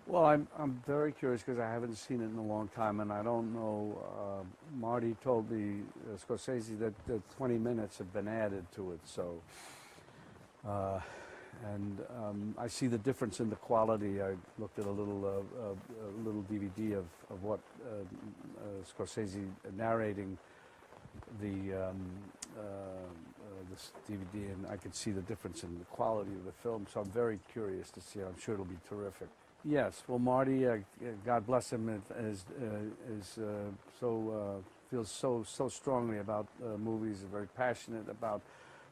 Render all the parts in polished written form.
Well, I'm very curious because I haven't seen it in a long time, and I don't know. Marty told me, Scorsese, that 20 minutes have been added to it. So, I see the difference in the quality. I looked at a little DVD of what Scorsese narrating this DVD, and I could see the difference in the quality of the film. So I'm very curious to see. I'm sure it'll be terrific. Yes, well, Marty, God bless him, feels so strongly about movies. Very passionate about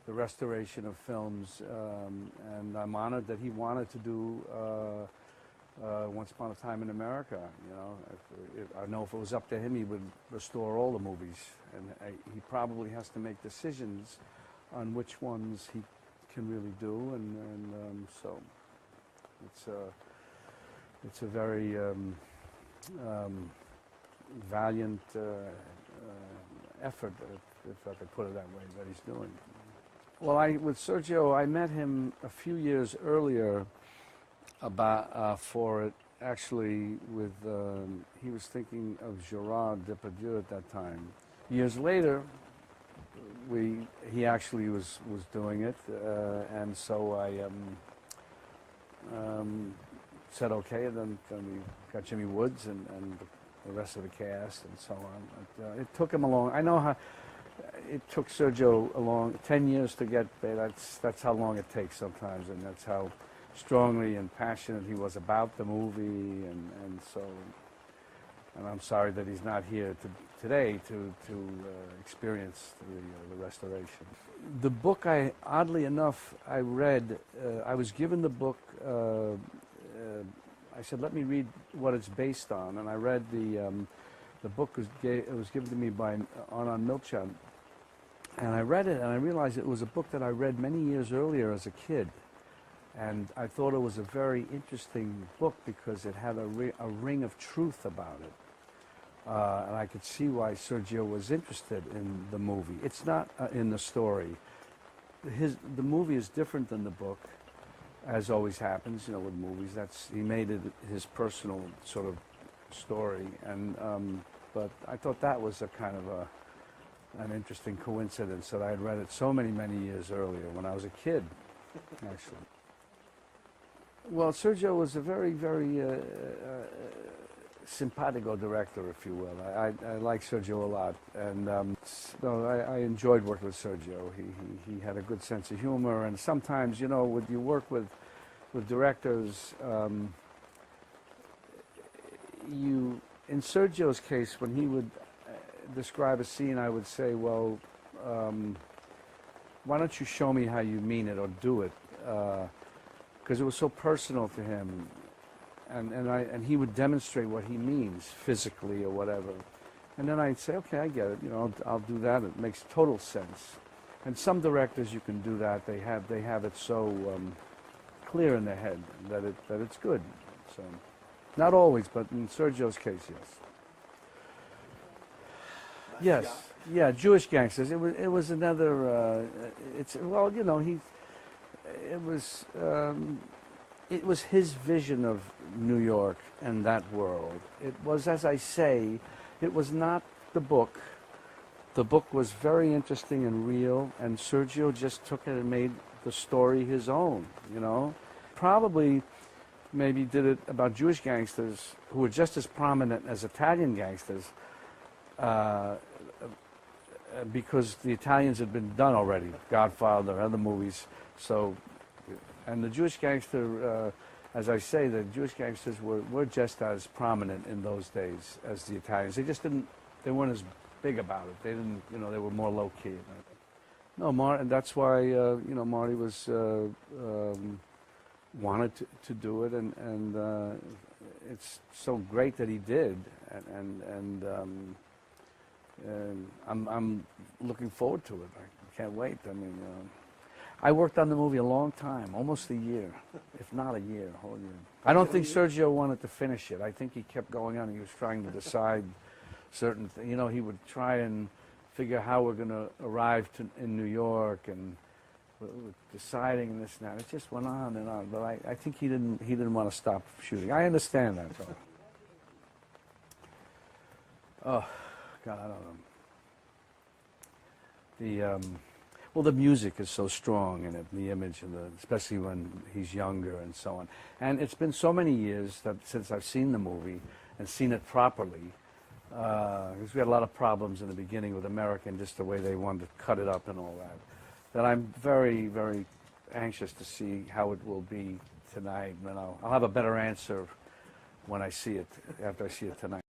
the restoration of films, and I'm honored that he wanted to do Once Upon a Time in America. You know, I know if it was up to him, he would restore all the movies, and he probably has to make decisions on which ones he can really do, and so it's a very valiant effort, if I could put it that way, that he's doing. Well, with Sergio, I met him a few years earlier for it. Actually, he was thinking of Gerard Depardieu at that time. Years later, he actually was doing it, and so I said okay, and then we got Jimmy Woods and the rest of the cast and so on. It took him a long. I know how it took Sergio a long 10 years to get there. That's how long it takes sometimes, and that's how strongly and passionate he was about the movie, and so. And I'm sorry that he's not here today to experience the restoration. The book, oddly enough, I read. I was given the book. I said, let me read what it's based on, and I read the book was given to me by Arnon Milchan, and I read it, and I realized it was a book that I read many years earlier as a kid, and I thought it was a very interesting book because it had a ring of truth about it, and I could see why Sergio was interested in the movie. It's not in the story. The movie is different than the book, as always happens, with movies. He made it his personal sort of story, and but I thought that was a kind of an interesting coincidence that I had read it so many years earlier when I was a kid, actually. Well, Sergio was a very simpatico director, if you will. I like Sergio a lot, and I enjoyed working with Sergio. He had a good sense of humor, and sometimes, when you work with directors, in Sergio's case, when he would describe a scene, I would say, well, why don't you show me how you mean it or do it? Because it was so personal to him. And he would demonstrate what he means physically or whatever, and then I'd say, okay, I get it. I'll do that. It makes total sense. And some directors, you can do that. They have it so clear in their head that it's good. So, not always, but in Sergio's case, yes. Yeah, Jewish Gangsters. It was another. It was his vision of New York and that world. It was, as I say, it was not the book. The book was very interesting and real, and Sergio just took it and made the story his own, Probably maybe did it about Jewish gangsters who were just as prominent as Italian gangsters because the Italians had been done already, Godfather, other movies, so. And the Jewish gangster, as I say, the Jewish gangsters were just as prominent in those days as the Italians. They weren't as big about it. They didn't, they were more low key. No, and that's why, Marty was wanted to do it, and it's so great that he did, and I'm looking forward to it. I can't wait. I worked on the movie a long time, almost a year, if not a year, a whole year. I don't think Sergio wanted to finish it. I think he kept going on. He was trying to decide certain things. He would try and figure how we're going to arrive in New York, and with deciding and this and that. It just went on and on. But I think he didn't want to stop shooting. I understand that, though. Oh, God, I don't know. Well, the music is so strong in it, and the image, and especially when he's younger and so on. And it's been so many years since I've seen the movie and seen it properly, because we had a lot of problems in the beginning with American, just the way they wanted to cut it up and all that I'm very, very anxious to see how it will be tonight. And I'll have a better answer when I see it, after I see it tonight.